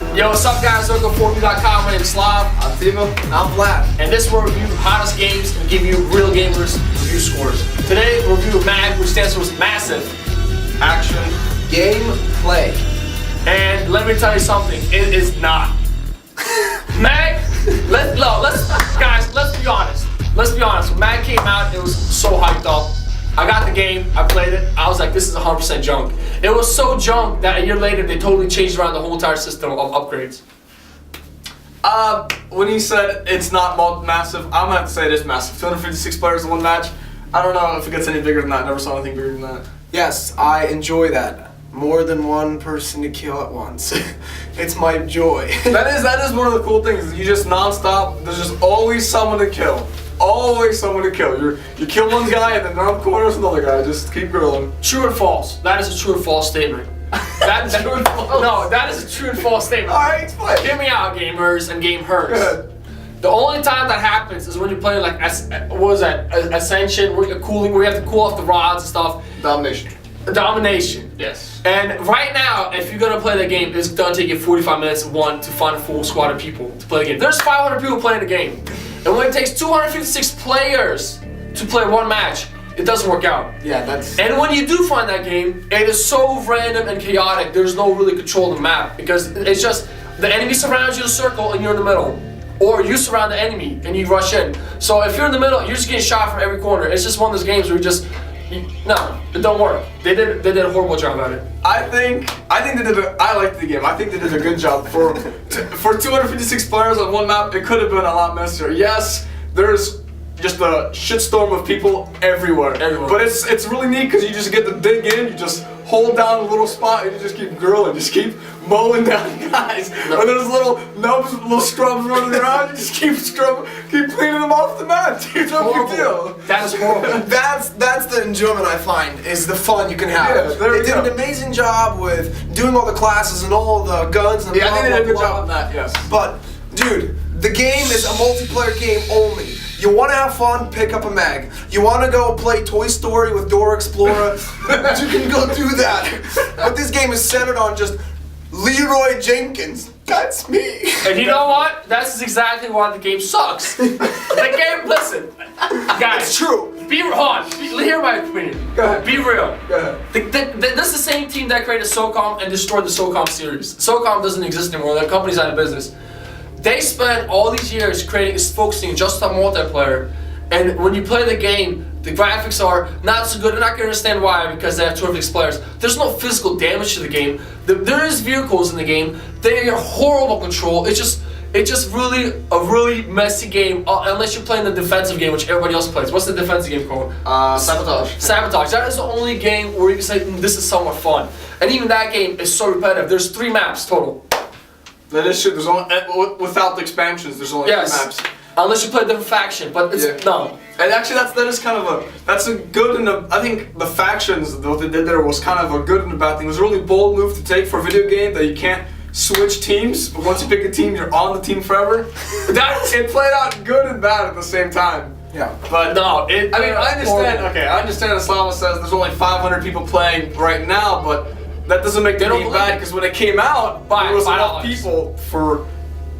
Yo, what's up guys? Welcome to the4review.com. My name is Slav. I'm Timo. I'm Vlad. And this will review hottest games and give you real gamers review scores. Today we'll review MAG, which stands for Massive Action. Gameplay. And let me tell you something, it is not. MAG, let's be honest. Let's be honest. When MAG came out, it was so hyped up. I got the game, I played it, I was like, this is 100% junk. It was so junk that a year later they totally changed around the whole entire system of upgrades. When you said it's not massive, I'm gonna have to say it is massive. 256 players in one match. I don't know if it gets any bigger than that. Never saw anything bigger than that. Yes, I enjoy that. More than one person to kill at once. It's my joy. That is one of the cool things. You just non-stop. There's just always someone to kill. Always someone to kill. You kill one guy and then around the corner is another guy. Just keep grilling. True or false? That is a true or false statement. True and false? No, that is a true and false statement. Alright, explain. Hear me out, gamers and game herds. Good. The only time that happens is when you play like what was that? Ascension, where you have to cool off the rods and stuff. Domination. Domination. Yes. And right now, if you're gonna play the game, it's gonna take you 45 minutes to find a full squad of people to play the game. There's 500 people playing the game. And when it takes 256 players to play one match, it doesn't work out. Yeah, that's... And when you do find that game, it is so random and chaotic, there's no really control of the map. Because it's just, the enemy surrounds you in a circle and you're in the middle. Or you surround the enemy and you rush in. So if you're in the middle, you're just getting shot from every corner. It's just one of those games where no, it don't work. They did a horrible job at it. I liked the game. I think they did a good job. For 256 players on one map, it could have been a lot messier. Yes, there's just a shitstorm of people everywhere. But it's really neat because you just get to dig in, you just hold down a little spot and you just keep grilling, just keep mowing down guys. And there's little nubs, little scrubs running around, you just keep cleaning them off the map. Dude, no big deal. That is horrible. That's the enjoyment I find, is the fun you can have. Yeah, they did an amazing job with doing all the classes and all the guns and Yeah, I think they did a good blah, job on that, yes. But, dude, the game is a multiplayer game only. You want to have fun, pick up a mag. You want to go play Toy Story with Dora Explorer, you can go do that. But this game is centered on just Leroy Jenkins. That's me. And you know what? That's exactly why the game sucks. The game, listen, guys. It's true. Hear my opinion. Go ahead. Be real. Go ahead. This is the same team that created SOCOM and destroyed the SOCOM series. SOCOM doesn't exist anymore. That company's out of business. They spent all these years focusing just on multiplayer, and when you play the game, the graphics are not so good. And I can understand why, because they have 256 players. There's no physical damage to the game. There is vehicles in the game. They are horrible control. It's just really a really messy game, unless you're playing the defensive game, which everybody else plays. What's the defensive game called? Sabotage. Sabotage. That is the only game where you can say, this is somewhat fun. And even that game is so repetitive. There's 3 maps total. That is true. There's only, without the expansions, there's only 3 maps. Unless you play a different faction, but it's no. And actually, that's a good and I think the factions, what they did there was kind of a good and a bad thing. It was a really bold move to take for a video game, that you can't switch teams, but once you pick a team, you're on the team forever. It played out good and bad at the same time. Yeah. But No, I understand. Okay, I understand. As Slava says, there's only 500 people playing right now, but that doesn't make the game bad, because when it came out, there was enough people for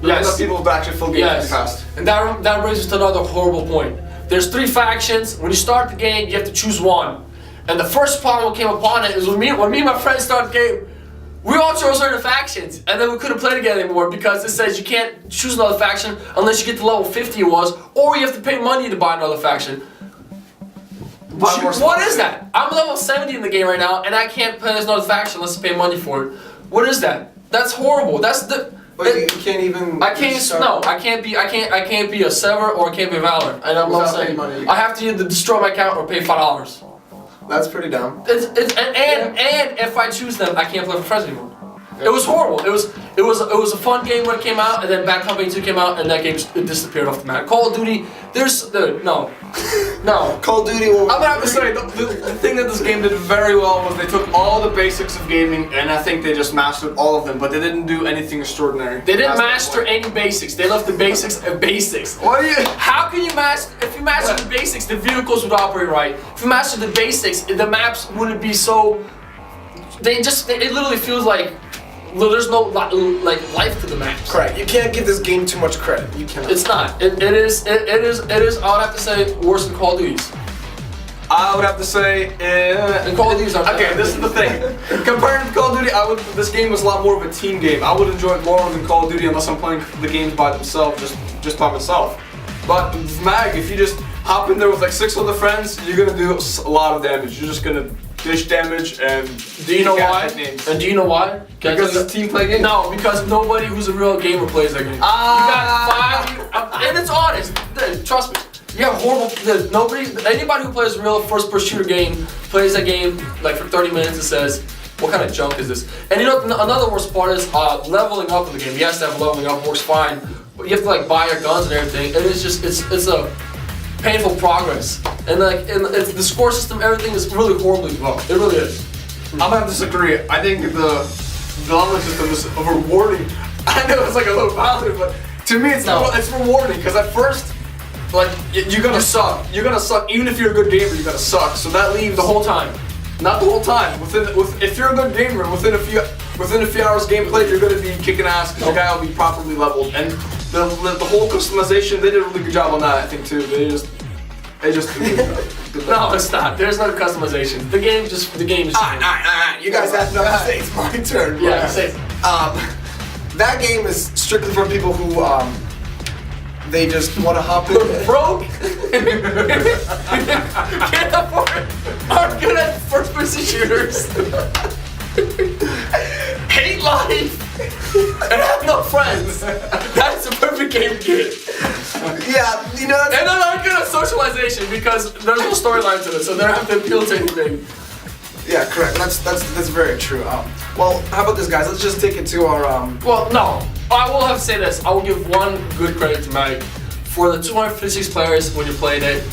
enough people to actually fill games fast. And that brings us to another horrible point. There's 3 factions. When you start the game, you have to choose one. And the first problem that came upon it is when me and my friends started the game, we all chose certain factions, and then we couldn't play together anymore because it says you can't choose another faction unless you get to level 50 it was, or you have to pay money to buy another faction. What is that? I'm level 70 in the game right now, and I can't play as another faction unless I pay money for it. What is that? That's horrible. But you can't even. I can't be a Sever or I can't be a Valor, and I'm level 70. Money. I have to either destroy my account or pay $5. That's pretty dumb. And if I choose them, I can't play for friends anymore. It was horrible. It was a fun game when it came out, and then Bad Company 2 came out, and that game it disappeared off the map. Call of Duty, no. Call of Duty will... I'm gonna have to say, the thing that this game did very well was they took all the basics of gaming, and I think they just mastered all of them, but they didn't do anything extraordinary. They didn't master any basics. They left the basics at basics. What do you... How can you master... If you master the basics, the vehicles would operate right. If you master the basics, the maps wouldn't be so... It literally feels like there's no like life to the maps. Correct. You can't give this game too much credit. You cannot. It's not. It is. I would have to say worse than Call of Duty's. I would have to say, And Call of Duty's are okay, this is the thing. Compared to Call of Duty, this game was a lot more of a team game. I would enjoy it more than Call of Duty unless I'm playing the games by themselves, just by myself. But with Mag, if you just hop in there with like 6 other friends, you're gonna do a lot of damage. You're just gonna dish damage and do you know why? And do you know why? Because it's a team play game. No, because nobody who's a real gamer plays that game. You got 5, and it's honest. Trust me. You have horrible. Anybody who plays a real first-person shooter game plays that game like for 30 minutes and says, "What kind of junk is this?" And you know, another worst part is leveling up in the game. Yes, that leveling up works fine, but you have to like buy your guns and everything, and it's just it's a painful progress. And like the score system, everything is really horribly low. It really is. I'm gonna disagree. I think the leveling system is rewarding. I know it's like a little violent, but to me it's rewarding because at first. Like you're gonna suck. You're gonna suck even if you're a good gamer. You're gonna suck. So that leaves The whole time. Not the whole time. If you're a good gamer, within a few hours gameplay, you're gonna be kicking ass because your guy will be properly leveled. And the whole customization, they did a really good job on that. I think too. They just did a good job. No, it's not. There's no customization. The game is. Alright. You guys have enough to say. It's my turn. Yeah, say. That game is strictly for people who they just want to hop in. Broke. Can't afford it. Aren't good at first-person shooters. Hate life. And have no friends. That's the perfect game to get. Yeah, you know. And then aren't good at socialization because there's no storyline to it, so they don't have to appeal to anything. Yeah, correct. That's very true. Well, how about this, guys? Let's just take it to our Well, no. I will have to say this. I will give one good credit to Mike. For the 256 players when you're playing it,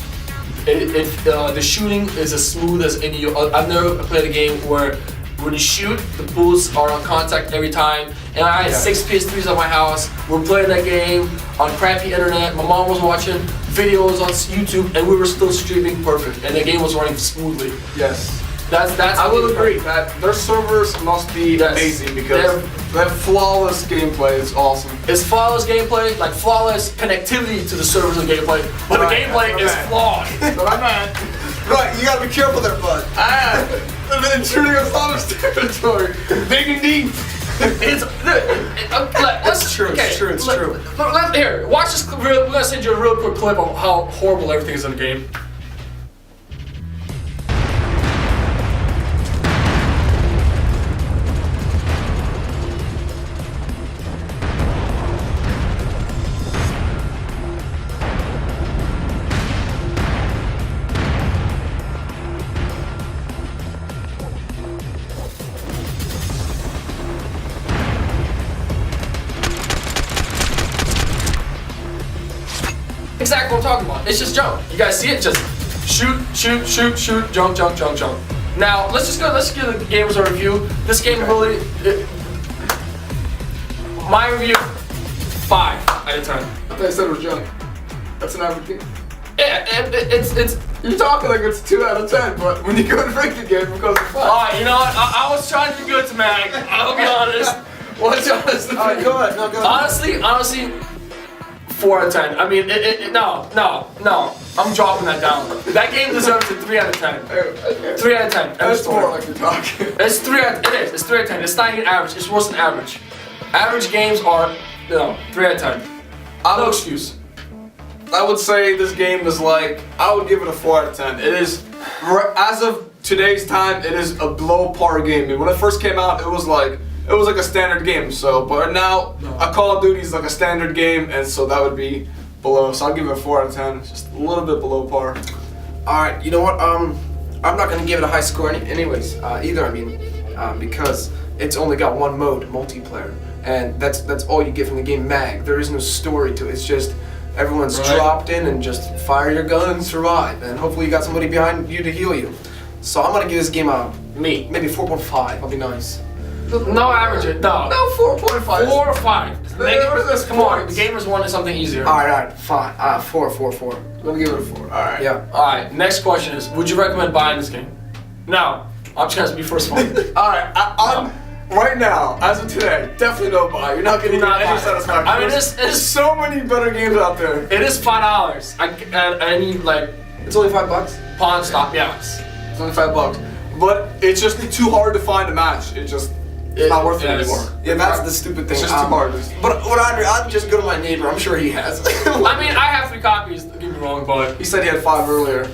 the shooting is as smooth as any. I've never played a game where when you shoot, the bullets are on contact every time. And I had 6 PS3s at my house. We're playing that game on crappy internet. My mom was watching videos on YouTube, and we were still streaming perfect. And the game was running smoothly. Yes. That's. I will agree that their servers must be amazing because they have flawless gameplay. It's awesome. It's flawless gameplay, like flawless connectivity to the servers and gameplay, but the gameplay is flawed. But I'm not. Right, you gotta be careful there, bud. I'm intruding on Thomas territory. Big and deep. It's true. It's true. Here, watch this clip. We're gonna send you a real quick clip of how horrible everything is in the game. Exactly what I'm talking about. It's just jump. You guys see it? Just shoot, jump. Now let's give the gamers a review. This game really, my review, 5 out of 10. I thought you said it was junk. That's an average game. It's. You're talking like it's 2 out of 10, but when you go to rank the game, it goes to 5. Alright, you know what? I was trying to be good to Mag. I'll be honest. What's honest? Alright, go ahead. No, go ahead. Honestly, 4 out of 10. I mean, no. I'm dropping that down. That game deserves a 3 out of 10. 3 out of 10. That's more like you're talking. It's 3 out. It is. It's 3 out of 10. It's not even average. It's worse than average. Average games are 3 out of 10. No excuse. I would say this game is like, I would give it a 4 out of 10. It is, as of today's time, it is a below par game. And when it first came out, it was like a standard game. So, but now a Call of Duty is like a standard game, and so that would be below. So I'll give it a 4 out of 10. Just a little bit below par. All right, you know what? I'm not gonna give it a high score anyways. Either. I mean, because it's only got one mode, multiplayer, and that's all you get from the game. Mag. There is no story to it. It's just everyone's dropped in and just fire your gun and survive, and hopefully you got somebody behind you to heal you. So I'm gonna give this game maybe 4.5. I'll be nice. No average. No. No, 4.5. 4 or 5. Come on. The gamers wanted something easier. All right, fine. 4. Let me give it a 4. All right. Yeah. Alright, next question is, would you recommend buying this game? No. I'm just gonna be first one. All right. right now, as of today, definitely no buy. You're not getting any satisfaction. I mean, there's so many better games out there. It is $5. I need like It's only $5. pawn stop. Yes. It's only $5, but it's just too hard to find a match. It's not worth it anymore. Yeah, that's the stupid thing. It's just too hard. But what I'd just go to my neighbor. I'm sure he has. I mean, I have 3 copies. Don't get me wrong, but He said he had 5 earlier.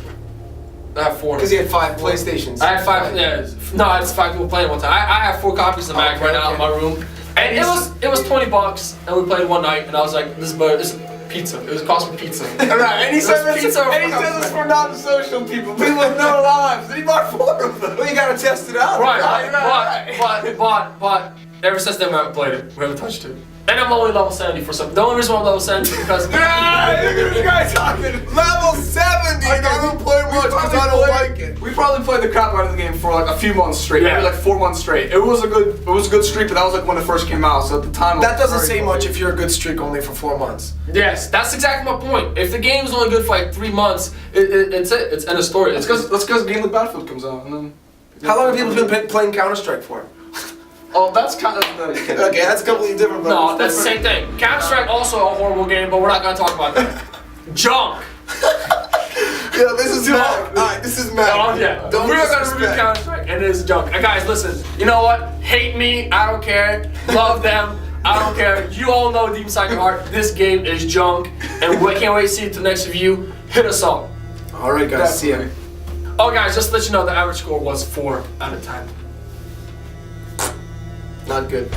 I have 4. Because he had 5 PlayStations. I had 5. Yeah. No, it's 5 people playing one time. I have 4 copies of the Mac right now in my room, and it was $20, and we played one night, and I was like, this is pizza. It was cost me pizza. Right, and he said That's pizza this for non-social people with no lives. And he bought 4 of them. Well, you gotta test it out. But ever since then we haven't played it. We haven't touched it. And I'm only level 70 for some. The only reason why I'm level 70 is because Look at this guy talking. Level 70. I don't play much because I don't like it. We probably played the crap out of the game for like a few months straight. Yeah. Maybe like 4 months straight. It was a good streak, but that was like when it first came out. So at the time, That doesn't say much if you're a good streak only for 4 months. yes, that's exactly my point. If the game is only good for like 3 months, it's it. It's end of story. That's because Game of Battlefield comes out, and then. How long have people been playing Counter-Strike for? Oh, that's kind of Okay, that's completely different. But No, that's the same thing. Counter-Strike also a horrible game, but we're not gonna talk about that. Junk. Yeah, this is Mac. Alright, this is Mac. Oh yeah. Don't We're gonna review disrespect. Counter-Strike, and it is junk. And guys, listen. You know what? Hate me. I don't care. Love them. I don't care. You all know deep inside your heart, this game is junk, and we can't wait to see it to the next review. Hit us up. Alright, guys. See ya. Oh, guys, just to let you know, the average score was 4 out of 10. Not good.